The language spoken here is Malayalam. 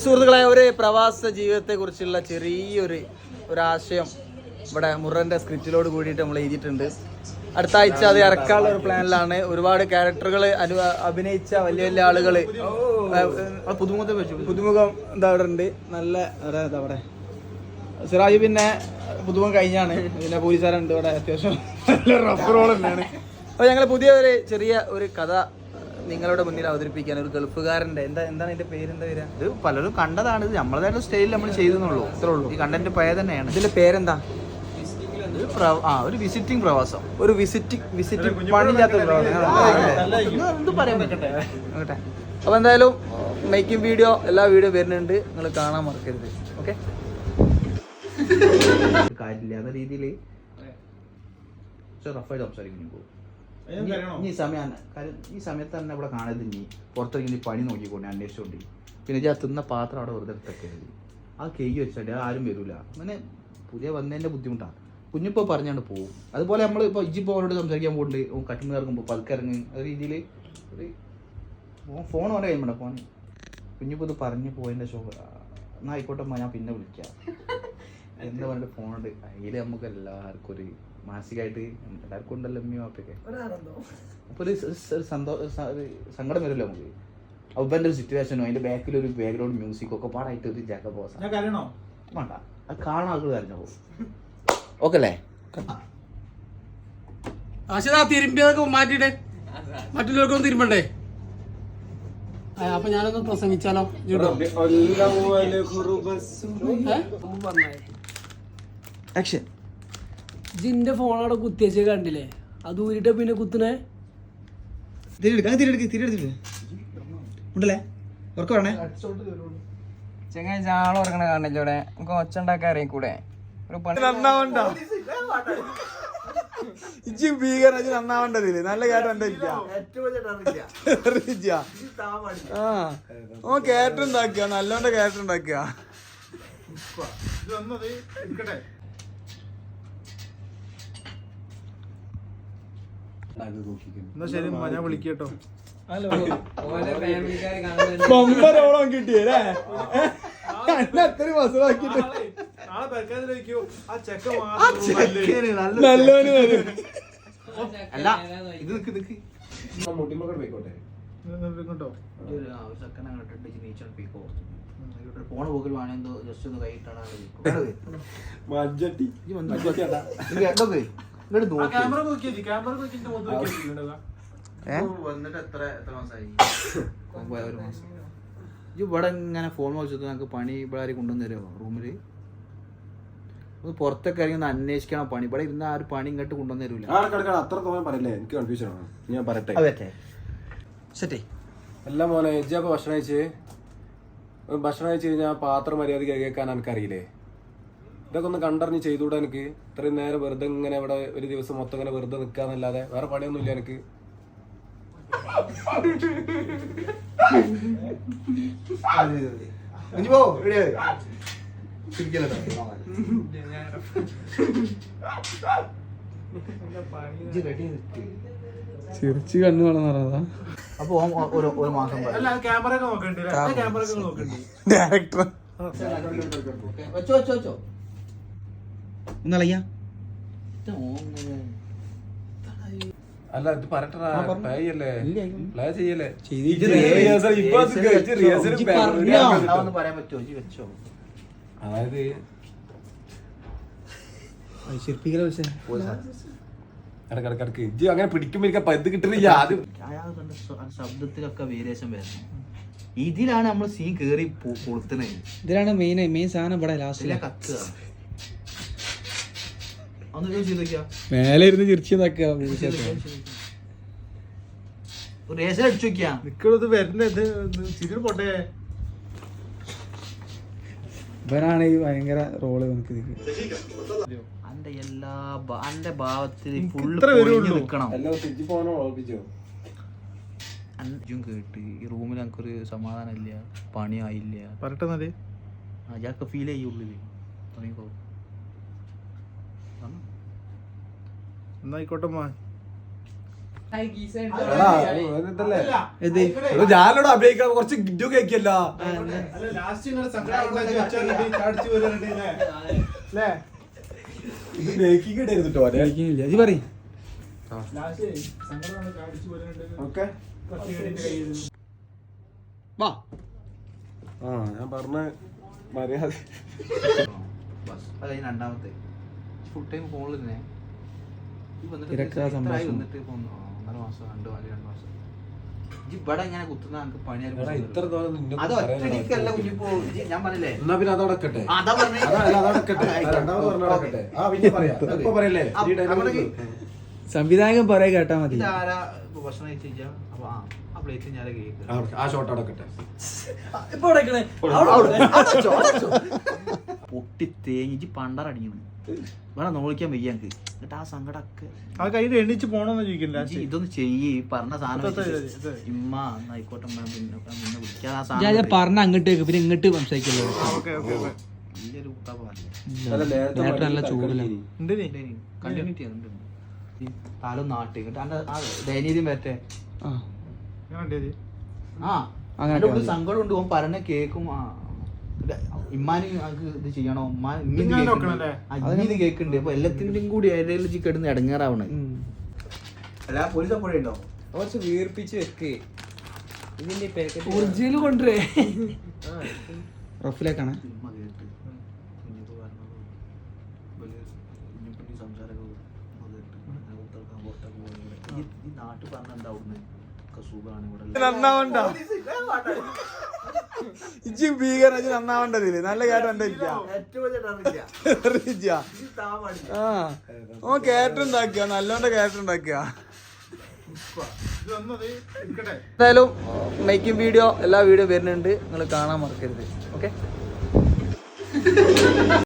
സുഹൃത്തുക്കളെ, ഒരു പ്രവാസ ജീവിതത്തെ കുറിച്ചുള്ള ചെറിയൊരു ആശയം ഇവിടെ മുറന്റെ സ്ക്രിപ്റ്റിലോട് കൂടിയിട്ട് നമ്മൾ എഴുതിയിട്ടുണ്ട്. അടുത്ത ആഴ്ച അത് ഇറക്കാനുള്ള ഒരു പ്ലാനിലാണ്. ഒരുപാട് ക്യാരക്ടറുകൾ അഭിനയിച്ച വലിയ വലിയ ആളുകൾ പുതുമുഖം എന്താ അവിടെ ഉണ്ട്. നല്ല എന്താ അവിടെ സിറാജ് പിന്നെ പുതുമുഖം കഴിഞ്ഞാണ്. പിന്നെ പോലീസുകാരുണ്ട് ഇവിടെ, അത്യാവശ്യം നല്ല റഫ് റോൾ തന്നെയാണ്. അപ്പോൾ ഞങ്ങൾ പുതിയ ചെറിയ ഒരു കഥ നിങ്ങളുടെ മുന്നിൽ അവതരിപ്പിക്കാൻ, ഒരു ഗൾഫുകാരൻ്റെ എന്താണ് ഇതിന്റെ പേരെന്താ വരിക? ഇത് പലരും കണ്ടതാണ്. ഇത് നമ്മളതായിട്ട് സ്റ്റൈലിൽ നമ്മൾ ചെയ്തെന്നുള്ളൂ, ഇത്രേ ഉള്ളൂ. ഈ കണ്ടന്റ് പഴയ തന്നെയാണ്. ഇതിന്റെ പേരെന്താ? ഒരു വിസിറ്റിംഗ് പ്രവാസം, ഒരു വിസിറ്റിംഗ് പണിയില്ലാത്ത എന്ത് പറയാൻ പറ്റട്ടെ. അപ്പൊ എന്തായാലും മേക്കിംഗ് വീഡിയോ, എല്ലാ വീഡിയോ വരുന്നുണ്ട്, നിങ്ങൾ കാണാൻ മറക്കരുത്. ഓക്കെ, കാര്യമില്ലാത്ത രീതിയിൽ റഫായിട്ട് സംസാരിക്കുന്നു പോകും. ഈ സമയമാണ് കാര്യം. ഈ സമയത്ത് തന്നെ ഇവിടെ കാണരുത്. ഇനി പുറത്തിറങ്ങി പണി നോക്കിക്കൊണ്ട് അന്വേഷിച്ചോണ്ടി. പിന്നെ ഞാൻ തിന്ന പാത്രം അവിടെ വെറുതെ എടുത്തൊക്കെയത് ആ കേക്ക് വെച്ചാൽ ആരും വരൂല. അങ്ങനെ പുതിയ വന്നതിൻ്റെ ബുദ്ധിമുട്ടാണ്. കുഞ്ഞിപ്പോൾ പറഞ്ഞാണ്ട് പോകും. അതുപോലെ നമ്മൾ ഇപ്പോൾ ഇജിപ്പോൾ അവരോട് സംസാരിക്കാൻ പോകുന്നുണ്ട്, കട്ടുമ്പോൾ ഇറങ്ങുമ്പോൾ പതുക്കിറങ്ങി ആ രീതിയിൽ ഒരു ഫോൺ വരെ കഴിയുമ്പോൾ ഫോൺ കുഞ്ഞിപ്പോൾ ഇത് പറഞ്ഞ് പോയതിൻ്റെ ഷോ എന്നാൽ ആയിക്കോട്ടെ ഞാൻ പിന്നെ വിളിക്കാം എന്ന് പറഞ്ഞിട്ട് ഫോണുണ്ട്. അതിൽ നമുക്ക് എല്ലാവർക്കും ഒരു മാനസികമായിട്ട് എല്ലാവർക്കും ഉണ്ടല്ലോ അമ്മയും അപ്പൊക്കെ. അപ്പോൾ ഒരു സങ്കടം വരുമല്ലോ നമുക്ക്. അവൻ്റെ ഒരു സിറ്റുവേഷനോ അതിൻ്റെ ബാക്കിൽ ഒരു ബാക്ക്ഗ്രൗണ്ട് മ്യൂസിക്കോ ഒക്കെ പാടായിട്ട് ഒരു ജാക്കബോസ് വേണ്ട. അത് കാണാൻ ആളുകൾ കരഞ്ഞു പോകും. ഓക്കെ അല്ലേ? തിരുമ്പിയതൊക്കെ മാറ്റിയിട്ട് മറ്റുള്ളവർക്കൊന്നും തിരുമ്പണ്ടേ? അപ്പൊ ഞാനൊന്ന് പ്രസംഗിച്ചാലോ? ജിന്റെ ഫോൺ അവിടെ കുത്തിയച്ച കണ്ടില്ലേ? അത് ഊരിട്ട പിന്നെ കുത്തണേ ഉണ്ടല്ലേ? ഉറക്കം വേണേ ചെങ്ങായി ചാളം ഉറക്കണ കാണിച്ചോടെ നമുക്ക് ഒച്ച ഉണ്ടാക്കാൻ അറിയിക്കൂടെ? നന്നാവണ്ടതില് നല്ല കാര്യം ക്യാരക്ടർ ഉണ്ടാക്കുക, നല്ലോണ്ട ക്യാരക്ടർ ഉണ്ടാക്കുക. എന്നാ ശരി, ഞാൻ വിളിക്കട്ടോ. ബമ്പരോളം കിട്ടിയല്ലേ? അത്ര മസമാക്കിട്ട് നല്ലോന് വരും. അല്ല ഇത് ഫോണ് പോക്കിൽ വേണമെന്തോ ജസ്റ്റ് ഒന്ന് കൈയിട്ടാണ് വന്നിട്ട് എത്ര മാസമായി? ഒരു മാസം. ഇവിടെ ഇങ്ങനെ ഫോൺ വെച്ചിട്ട് ഞങ്ങൾക്ക് പണി ഇവിടെ ആരും കൊണ്ടുവന്ന് തരുമോ? റൂമിൽ ഒന്ന് പുറത്തൊക്കെ ഇറങ്ങി ഒന്ന് അന്വേഷിക്കണം പണി. ഇവിടെ ഇരുന്ന ആ ഒരു പണി ഇങ്ങോട്ട് കൊണ്ടുവന്ന് തരൂല. അത്ര തോന്നാൻ പറയല്ലേ, എനിക്ക് കൺഫ്യൂഷൻ ആണ്. ഞാൻ പറയട്ടെ സെറ്റേ എല്ലാം മോനെ. ഇജ്ജപ്പൊ ഭക്ഷണം കഴിച്ച് കഴിഞ്ഞാൽ പാത്രം മര്യാദ കേൾക്കാൻ എനിക്കറിയില്ലേ? ഇതൊക്കെ ഒന്ന് കണ്ടറിഞ്ഞ് ചെയ്തുകൂടാ എനിക്ക്? ഇത്രയും നേരം വെറുതെ ഇങ്ങനെ ഇവിടെ ഒരു ദിവസം മൊത്തം ഇങ്ങനെ വെറുതെ നിൽക്കാന്നല്ലാതെ വേറെ പണിയൊന്നും ഇല്ല എനിക്ക്. ചിരിച്ച് കണ്ണു കാണുന്നതാ. അപ്പൊ ഒരു മാസം ഡയറക്ടർ വെച്ചോ ഒന്നളയ്യ. അല്ല ഇത് പറയട്ടെ, പ്ലേ ചെയ്യല്ലേ? പറയാൻ പറ്റുമോ? വെച്ചോ. അതായത് ഇടക്കിടക്ക് ഇജ്ജ് അങ്ങനെ പിടിക്കുമ്പോ എനിക്ക് ഇത് കിട്ടുന്നില്ല. ആദ്യം ശബ്ദത്തിലൊക്കെ വേരിയേഷൻ വരുന്നു. ഇതിലാണ് നമ്മൾ സീൻ കേറി കൊടുത്തത്. ഇതിലാണ് മെയിൻ സാധനം. ഇവിടെ ലാസ്റ്റ് കത്തുക. മേലെ ഇരുന്ന് ചിരിച്ചു അടിച്ചു നോക്കിയാ ഇവനാണ് ഈ ഭയങ്കര റോള്. നമുക്ക് അന്റെ ഭാവത്തിൽ നിക്കണം. അഞ്ചും കേട്ട് ഈ റൂമിൽ ഞങ്ങൾക്കൊരു സമാധാനം ഇല്ല, പണിയായില്ല. പറട്ടെ അയാൾക്ക് ഫീൽ ചെയ്യുള്ളില്. എന്നായിക്കോട്ടെ. എടാ, ഇതല്ലേ? എടോ, ഞാനോട് അഭിനയിക്കാൻ കുറച്ച് ഗിഡു കേക്കല്ലോ. ഇത് മേക്കിംഗ് ഇടരുത് ട്ടോ, അല്ലേ? ഇജ്ജ് പറയ്. ഓക്കേ. വാ. ആ, ഞാൻ പറഞ്ഞ മര്യാദ. ബസ്. അത് കഴിഞ്ഞ് രണ്ടാമത്തെ ഫുൾ ടൈം ഫോണിൽ തന്നെ തിരക്കാ സംഭാഷണം. വന്നിട്ട് ഇപ്പൊ 1.5 മാസം 2 മാസം ഇവിടെ ഇങ്ങനെ കുത്തുന്ന നമുക്ക് എടാ, ഇത്ര തോനെ നിന്നോട് അത് പറയാനാ ഒറ്റടിക്കല്ല കുഞ്ഞിപ്പോ ഞാൻ പറഞ്ഞില്ലേ. എന്നാ പിന്നെ അതോടക്കട്ടെ. അതാ പറഞ്ഞേ. അതടക്കട്ടെ. രണ്ടാമത് പറഞ്ഞ അടക്കട്ടെ. ആ, പിന്നെ പറയാം. ഇപ്പൊ പറയല്ലേ? ഈ dialogue സംവിധായകൻ പറയാ കേട്ടാ മതി. ഇതാരാ ഭക്ഷണം കഴിച്ചാ അപ്പൊ ആ പ്ലേറ്റ് ഞാൻ കേക്ക് ആ ഷോട്ട് അടക്കട്ടെ. പൊട്ടി തേങ്ങിച്ച് പണ്ടറടിക്കുന്നു വേണം നോളിക്കാൻ വയ്യ ഞങ്ങക്ക്. എന്നിട്ട് ആ സങ്കടമൊക്കെ ആ കയ്യിൽ എണ്ണിച്ച് പോണോന്ന് ചോദിക്കില്ല. ഇതൊന്ന് ചെയ്യ് പറഞ്ഞ സാധനം വെച്ചിട്ട് ഇമ്മ എന്നായിക്കോട്ടെ പിന്നെ വിളിക്കാൻ ആ സാധനം പറഞ്ഞ അങ്ങോട്ട് വെക്ക്, പിന്നെ ഇങ്ങോട്ട് സംസാരിക്കല്ലോ. വലിയൊരു കുത്താപ്പല്ലേ. അല്ല, നേരത്തെ നല്ല ചൂടില്ല. കണ്ടിന്യൂറ്റി ഈ തല നാട്ടി ആ ദയനീയം വരട്ടെ. ആ അങ്ങനെ ഒരു സങ്കടം ഉണ്ട്. ഓൻ പറഞ്ഞ കേക്കും. ഇമ്മാന് ഞങ്ങൾക്ക് ഇത് ചെയ്യണോ ഇത് കേക്കുണ്ട്. അപ്പൊ എല്ലാത്തിന്റെയും കൂടി ഇടയിൽ കിടന്ന് ഇടങ്ങാറാവണേ. അല്ല പോലീസ് അപ്പോഴേ ഉണ്ടോ കുറച്ച് വീർപ്പിച്ച് വെക്ക്. ഇതിന്റെ പാക്കറ്റ് ഒറിജിനൽ കൊണ്ടുവരേ റഫിലേക്കാണ്. ഇമ്മ കേട്ട് കുഞ്ഞിപ്പോ പറഞ്ഞത് കുഞ്ഞിപ്പി സംസാരമൊക്കെ ഈ നാട്ടിൽ പറഞ്ഞ എന്താ അവിടുന്ന് സുഖാണ് ഇവിടെ നന്നാവണ്ടതില് നല്ല കേട്ടോ ഓ കേട്ടുണ്ടാക്കിയ നല്ലോണ്ട കേട്ടുണ്ടാക്കിയ. എന്തായാലും മേക്കിംഗ് വീഡിയോ എല്ലാ വീഡിയോ വരുന്നുണ്ട്, നിങ്ങൾ കാണാൻ മറക്കരുത്. ഓക്കെ.